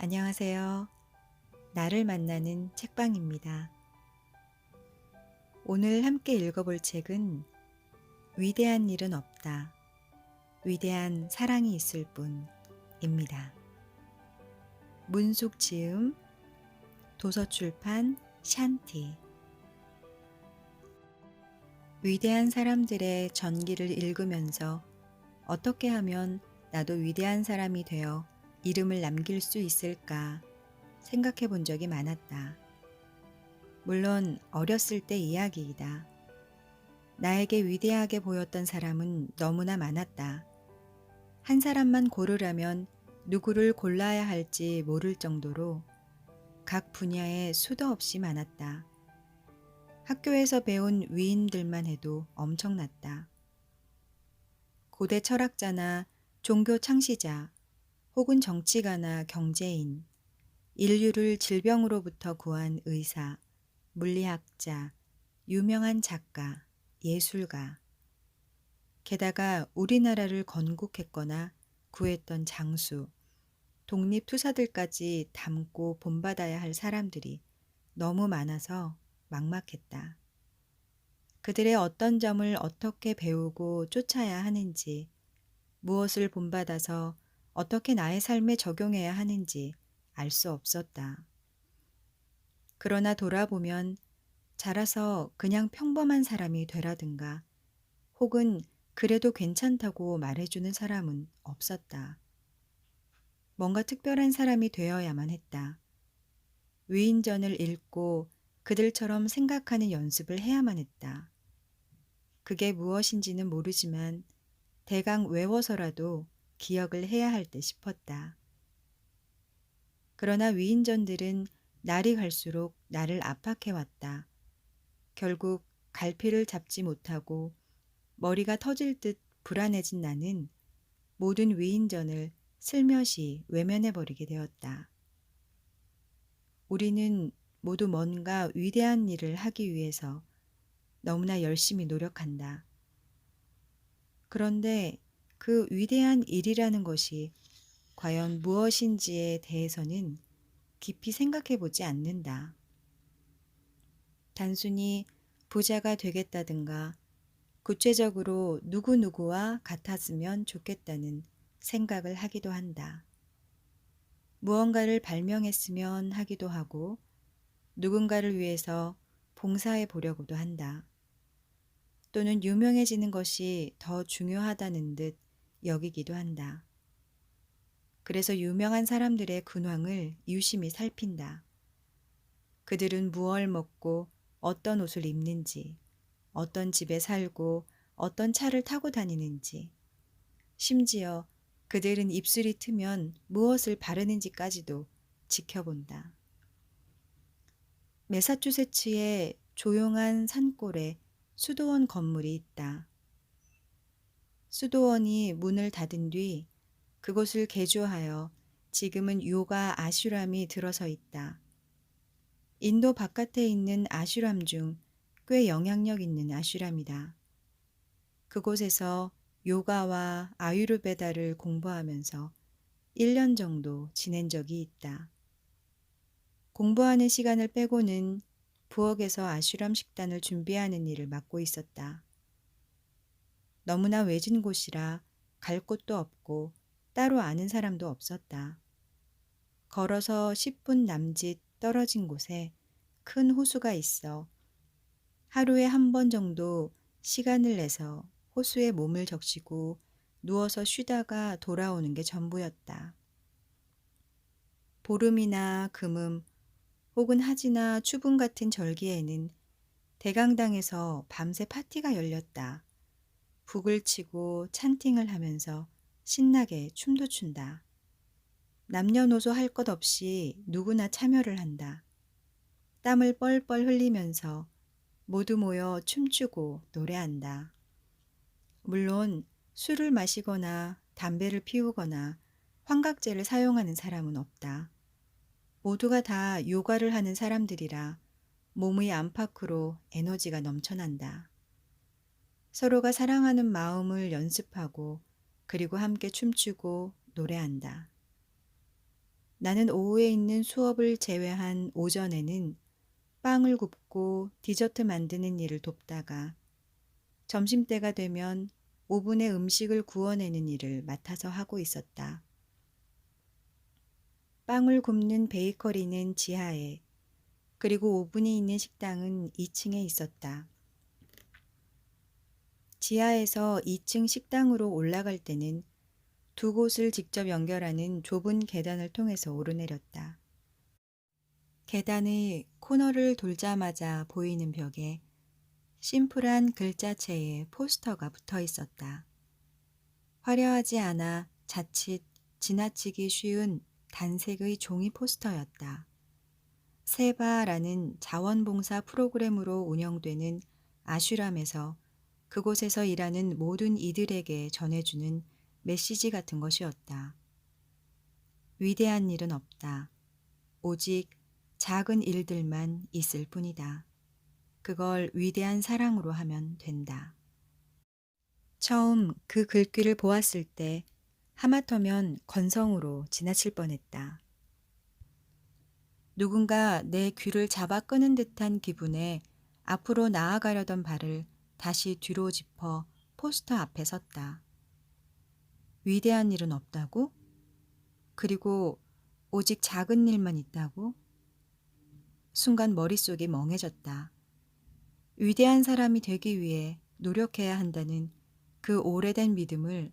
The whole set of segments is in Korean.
안녕하세요. 나를 만나는 책방입니다. 오늘 함께 읽어볼 책은 위대한 일은 없다. 위대한 사랑이 있을 뿐입니다. 문숙 지음, 도서출판 샨티. 위대한 사람들의 전기를 읽으면서 어떻게 하면 나도 위대한 사람이 되어 이름을 남길 수 있을까 생각해 본 적이 많았다. 물론 어렸을 때 이야기이다. 나에게 위대하게 보였던 사람은 너무나 많았다. 한 사람만 고르라면 누구를 골라야 할지 모를 정도로 각 분야에 수도 없이 많았다. 학교에서 배운 위인들만 해도 엄청났다. 고대 철학자나 종교 창시자 혹은 정치가나 경제인, 인류를 질병으로부터 구한 의사, 물리학자, 유명한 작가, 예술가, 게다가 우리나라를 건국했거나 구했던 장수, 독립투사들까지 닮고 본받아야 할 사람들이 너무 많아서 막막했다. 그들의 어떤 점을 어떻게 배우고 쫓아야 하는지, 무엇을 본받아서 어떻게 나의 삶에 적용해야 하는지 알 수 없었다. 그러나 돌아보면 자라서 그냥 평범한 사람이 되라든가 혹은 그래도 괜찮다고 말해주는 사람은 없었다. 뭔가 특별한 사람이 되어야만 했다. 위인전을 읽고 그들처럼 생각하는 연습을 해야만 했다. 그게 무엇인지는 모르지만 대강 외워서라도 기억을 해야 할 때 싶었다. 그러나 위인전들은 날이 갈수록 나를 압박해왔다. 결국 갈피를 잡지 못하고 머리가 터질 듯 불안해진 나는 모든 위인전을 슬며시 외면해버리게 되었다. 우리는 모두 뭔가 위대한 일을 하기 위해서 너무나 열심히 노력한다. 그런데 그 위대한 일이라는 것이 과연 무엇인지에 대해서는 깊이 생각해 보지 않는다. 단순히 부자가 되겠다든가 구체적으로 누구누구와 같았으면 좋겠다는 생각을 하기도 한다. 무언가를 발명했으면 하기도 하고 누군가를 위해서 봉사해 보려고도 한다. 또는 유명해지는 것이 더 중요하다는 듯 여기기도 한다. 그래서 유명한 사람들의 근황을 유심히 살핀다. 그들은 무얼 먹고 어떤 옷을 입는지, 어떤 집에 살고 어떤 차를 타고 다니는지, 심지어 그들은 입술이 트면 무엇을 바르는지까지도 지켜본다. 매사추세츠의 조용한 산골에 수도원 건물이 있다. 수도원이 문을 닫은 뒤 그곳을 개조하여 지금은 요가 아슈람이 들어서 있다. 인도 바깥에 있는 아슈람 중 꽤 영향력 있는 아슈람이다. 그곳에서 요가와 아유르베다를 공부하면서 1년 정도 지낸 적이 있다. 공부하는 시간을 빼고는 부엌에서 아슈람 식단을 준비하는 일을 맡고 있었다. 너무나 외진 곳이라 갈 곳도 없고 따로 아는 사람도 없었다. 걸어서 10분 남짓 떨어진 곳에 큰 호수가 있어 하루에 한 번 정도 시간을 내서 호수에 몸을 적시고 누워서 쉬다가 돌아오는 게 전부였다. 보름이나 금음 혹은 하지나 추분 같은 절기에는 대강당에서 밤새 파티가 열렸다. 북을 치고 찬팅을 하면서 신나게 춤도 춘다. 남녀노소 할 것 없이 누구나 참여를 한다. 땀을 뻘뻘 흘리면서 모두 모여 춤추고 노래한다. 물론 술을 마시거나 담배를 피우거나 환각제를 사용하는 사람은 없다. 모두가 다 요가를 하는 사람들이라 몸의 안팎으로 에너지가 넘쳐난다. 서로가 사랑하는 마음을 연습하고 그리고 함께 춤추고 노래한다. 나는 오후에 있는 수업을 제외한 오전에는 빵을 굽고 디저트 만드는 일을 돕다가 점심때가 되면 오븐에 음식을 구워내는 일을 맡아서 하고 있었다. 빵을 굽는 베이커리는 지하에, 그리고 오븐이 있는 식당은 2층에 있었다. 지하에서 2층 식당으로 올라갈 때는 두 곳을 직접 연결하는 좁은 계단을 통해서 오르내렸다. 계단의 코너를 돌자마자 보이는 벽에 심플한 글자체에 포스터가 붙어 있었다. 화려하지 않아 자칫 지나치기 쉬운 단색의 종이 포스터였다. 세바라는 자원봉사 프로그램으로 운영되는 아슈람에서 그곳에서 일하는 모든 이들에게 전해주는 메시지 같은 것이었다. 위대한 일은 없다. 오직 작은 일들만 있을 뿐이다. 그걸 위대한 사랑으로 하면 된다. 처음 그 글귀를 보았을 때 하마터면 건성으로 지나칠 뻔했다. 누군가 내 귀를 잡아 끄는 듯한 기분에 앞으로 나아가려던 발을 다시 뒤로 짚어 포스터 앞에 섰다. 위대한 일은 없다고? 그리고 오직 작은 일만 있다고? 순간 머릿속이 멍해졌다. 위대한 사람이 되기 위해 노력해야 한다는 그 오래된 믿음을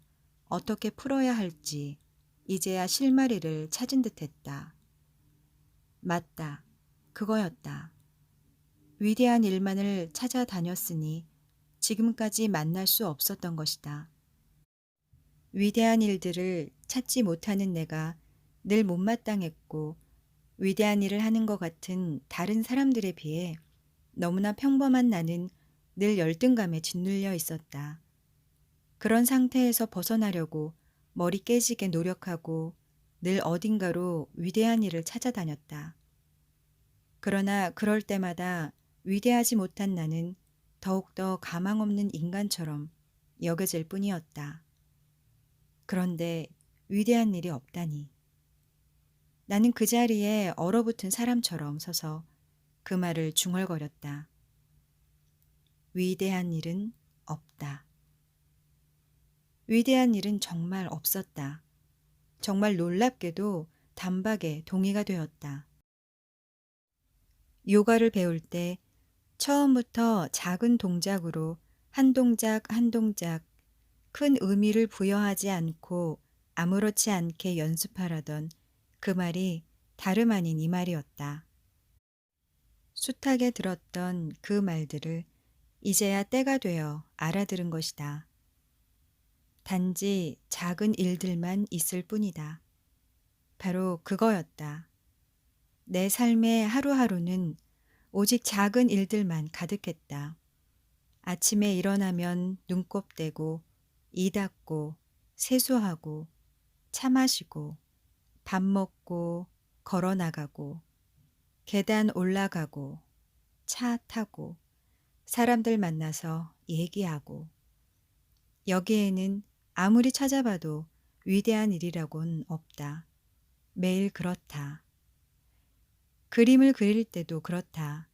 어떻게 풀어야 할지 이제야 실마리를 찾은 듯했다. 맞다. 그거였다. 위대한 일만을 찾아다녔으니 지금까지 만날 수 없었던 것이다. 위대한 일들을 찾지 못하는 내가 늘 못마땅했고 위대한 일을 하는 것 같은 다른 사람들에 비해 너무나 평범한 나는 늘 열등감에 짓눌려 있었다. 그런 상태에서 벗어나려고 머리 깨지게 노력하고 늘 어딘가로 위대한 일을 찾아다녔다. 그러나 그럴 때마다 위대하지 못한 나는 더욱더 가망 없는 인간처럼 여겨질 뿐이었다. 그런데 위대한 일이 없다니. 나는 그 자리에 얼어붙은 사람처럼 서서 그 말을 중얼거렸다. 위대한 일은 없다. 위대한 일은 정말 없었다. 정말 놀랍게도 단박에 동의가 되었다. 요가를 배울 때 처음부터 작은 동작으로 한 동작 한 동작 큰 의미를 부여하지 않고 아무렇지 않게 연습하라던 그 말이 다름 아닌 이 말이었다. 숱하게 들었던 그 말들을 이제야 때가 되어 알아들은 것이다. 단지 작은 일들만 있을 뿐이다. 바로 그거였다. 내 삶의 하루하루는 오직 작은 일들만 가득했다. 아침에 일어나면 눈곱 떼고, 이 닦고, 세수하고, 차 마시고, 밥 먹고, 걸어 나가고, 계단 올라가고, 차 타고, 사람들 만나서 얘기하고, 여기에는 아무리 찾아봐도 위대한 일이라곤 없다. 매일 그렇다. 그림을 그릴 때도 그렇다.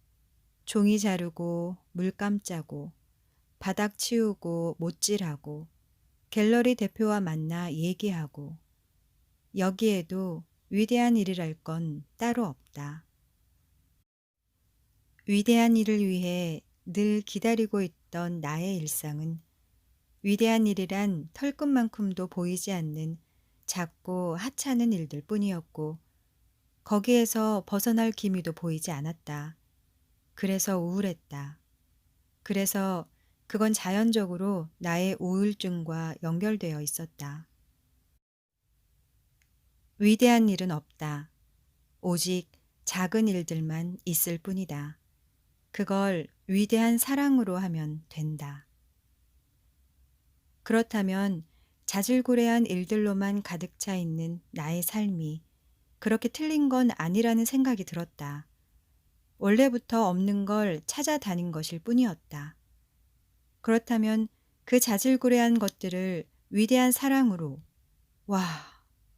종이 자르고, 물감 짜고, 바닥 치우고, 못질하고, 갤러리 대표와 만나 얘기하고, 여기에도 위대한 일이랄 건 따로 없다. 위대한 일을 위해 늘 기다리고 있던 나의 일상은 위대한 일이란 털끝만큼도 보이지 않는 작고 하찮은 일들 뿐이었고 거기에서 벗어날 기미도 보이지 않았다. 그래서 우울했다. 그래서 그건 자연적으로 나의 우울증과 연결되어 있었다. 위대한 일은 없다. 오직 작은 일들만 있을 뿐이다. 그걸 위대한 사랑으로 하면 된다. 그렇다면 자질구레한 일들로만 가득 차 있는 나의 삶이 그렇게 틀린 건 아니라는 생각이 들었다. 원래부터 없는 걸 찾아다닌 것일 뿐이었다. 그렇다면 그 자질구레한 것들을 위대한 사랑으로 와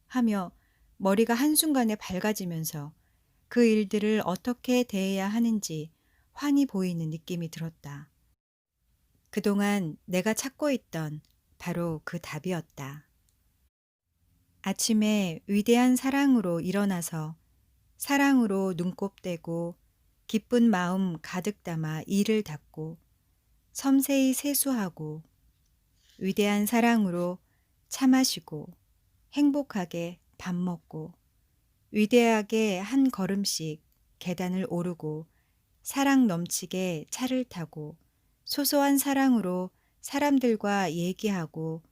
하며 머리가 한순간에 밝아지면서 그 일들을 어떻게 대해야 하는지 환히 보이는 느낌이 들었다. 그동안 내가 찾고 있던 바로 그 답이었다. 아침에 위대한 사랑으로 일어나서 사랑으로 눈곱대고 기쁜 마음 가득 담아 이를 닦고 섬세히 세수하고 위대한 사랑으로 차 마시고 행복하게 밥 먹고 위대하게 한 걸음씩 계단을 오르고 사랑 넘치게 차를 타고 소소한 사랑으로 사람들과 얘기하고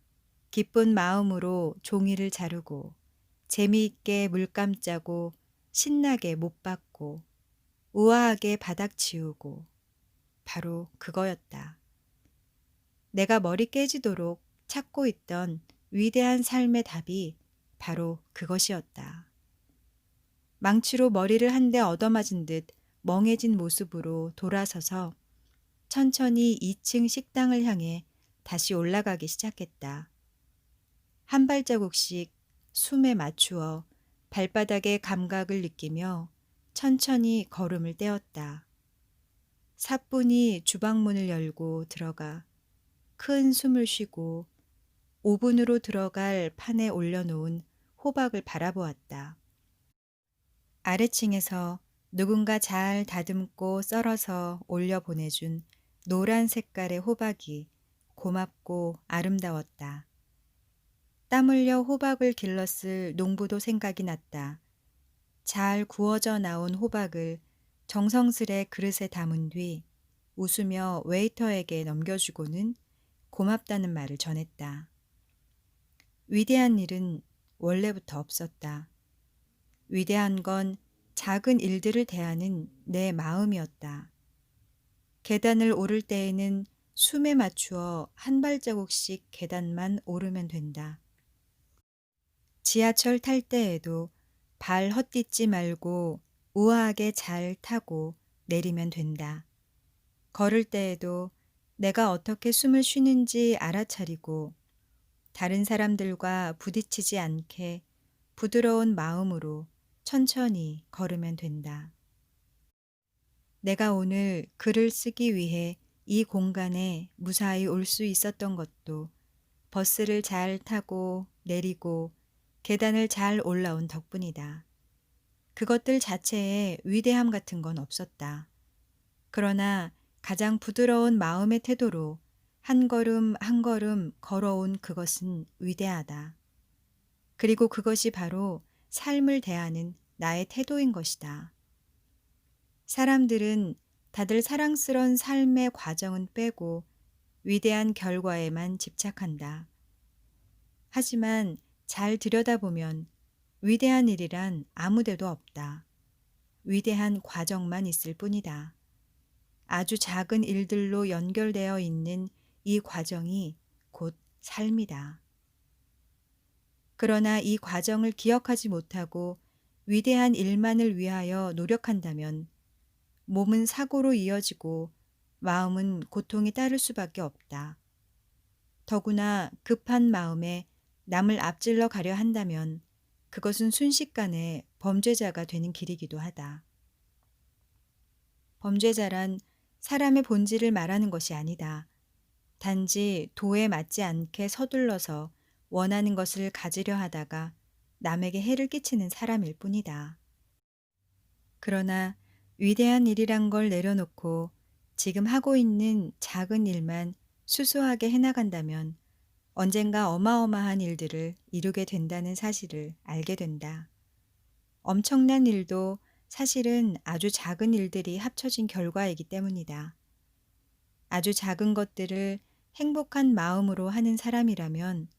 기쁜 마음으로 종이를 자르고 재미있게 물감 짜고 신나게 못 박고 우아하게 바닥 치우고 바로 그거였다. 내가 머리 깨지도록 찾고 있던 위대한 삶의 답이 바로 그것이었다. 망치로 머리를 한 대 얻어맞은 듯 멍해진 모습으로 돌아서서 천천히 2층 식당을 향해 다시 올라가기 시작했다. 한 발자국씩 숨에 맞추어 발바닥의 감각을 느끼며 천천히 걸음을 떼었다. 사뿐히 주방문을 열고 들어가 큰 숨을 쉬고 오븐으로 들어갈 판에 올려놓은 호박을 바라보았다. 아래층에서 누군가 잘 다듬고 썰어서 올려 보내준 노란 색깔의 호박이 고맙고 아름다웠다. 땀 흘려 호박을 길렀을 농부도 생각이 났다. 잘 구워져 나온 호박을 정성스레 그릇에 담은 뒤 웃으며 웨이터에게 넘겨주고는 고맙다는 말을 전했다. 위대한 일은 원래부터 없었다. 위대한 건 작은 일들을 대하는 내 마음이었다. 계단을 오를 때에는 숨에 맞추어 한 발자국씩 계단만 오르면 된다. 지하철 탈 때에도 발 헛디지 말고 우아하게 잘 타고 내리면 된다. 걸을 때에도 내가 어떻게 숨을 쉬는지 알아차리고 다른 사람들과 부딪히지 않게 부드러운 마음으로 천천히 걸으면 된다. 내가 오늘 글을 쓰기 위해 이 공간에 무사히 올 수 있었던 것도 버스를 잘 타고 내리고 계단을 잘 올라온 덕분이다. 그것들 자체에 위대함 같은 건 없었다. 그러나 가장 부드러운 마음의 태도로 한 걸음 한 걸음 걸어온 그것은 위대하다. 그리고 그것이 바로 삶을 대하는 나의 태도인 것이다. 사람들은 다들 사랑스런 삶의 과정은 빼고 위대한 결과에만 집착한다. 하지만 잘 들여다보면 위대한 일이란 아무데도 없다. 위대한 과정만 있을 뿐이다. 아주 작은 일들로 연결되어 있는 이 과정이 곧 삶이다. 그러나 이 과정을 기억하지 못하고 위대한 일만을 위하여 노력한다면 몸은 사고로 이어지고 마음은 고통이 따를 수밖에 없다. 더구나 급한 마음에 남을 앞질러 가려 한다면 그것은 순식간에 범죄자가 되는 길이기도 하다. 범죄자란 사람의 본질을 말하는 것이 아니다. 단지 도에 맞지 않게 서둘러서 원하는 것을 가지려 하다가 남에게 해를 끼치는 사람일 뿐이다. 그러나 위대한 일이란 걸 내려놓고 지금 하고 있는 작은 일만 수수하게 해나간다면 언젠가 어마어마한 일들을 이루게 된다는 사실을 알게 된다. 엄청난 일도 사실은 아주 작은 일들이 합쳐진 결과이기 때문이다. 아주 작은 것들을 행복한 마음으로 하는 사람이라면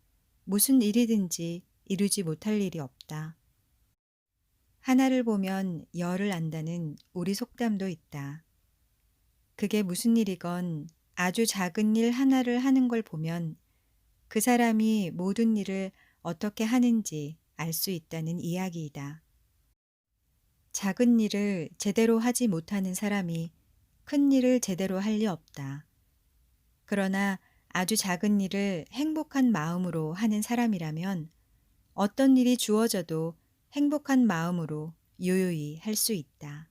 무슨 일이든지 이루지 못할 일이 없다. 하나를 보면 열을 안다는 우리 속담도 있다. 그게 무슨 일이건 아주 작은 일 하나를 하는 걸 보면 그 사람이 모든 일을 어떻게 하는지 알 수 있다는 이야기이다. 작은 일을 제대로 하지 못하는 사람이 큰 일을 제대로 할 리 없다. 그러나 아주 작은 일을 행복한 마음으로 하는 사람이라면 어떤 일이 주어져도 행복한 마음으로 요요히 할 수 있다.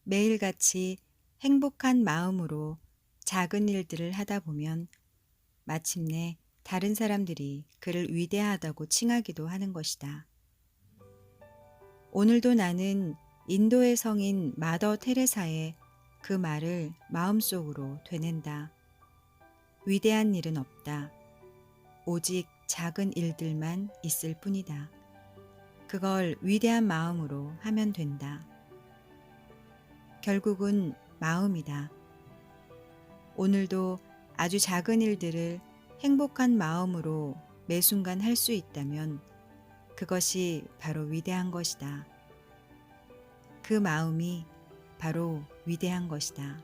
매일같이 행복한 마음으로 작은 일들을 하다 보면 마침내 다른 사람들이 그를 위대하다고 칭하기도 하는 것이다. 오늘도 나는 인도의 성인 마더 테레사의 그 말을 마음속으로 되낸다. 위대한 일은 없다. 오직 작은 일들만 있을 뿐이다. 그걸 위대한 마음으로 하면 된다. 결국은 마음이다. 오늘도 아주 작은 일들을 행복한 마음으로 매 순간 할 수 있다면 그것이 바로 위대한 것이다. 그 마음이 바로 위대한 것이다.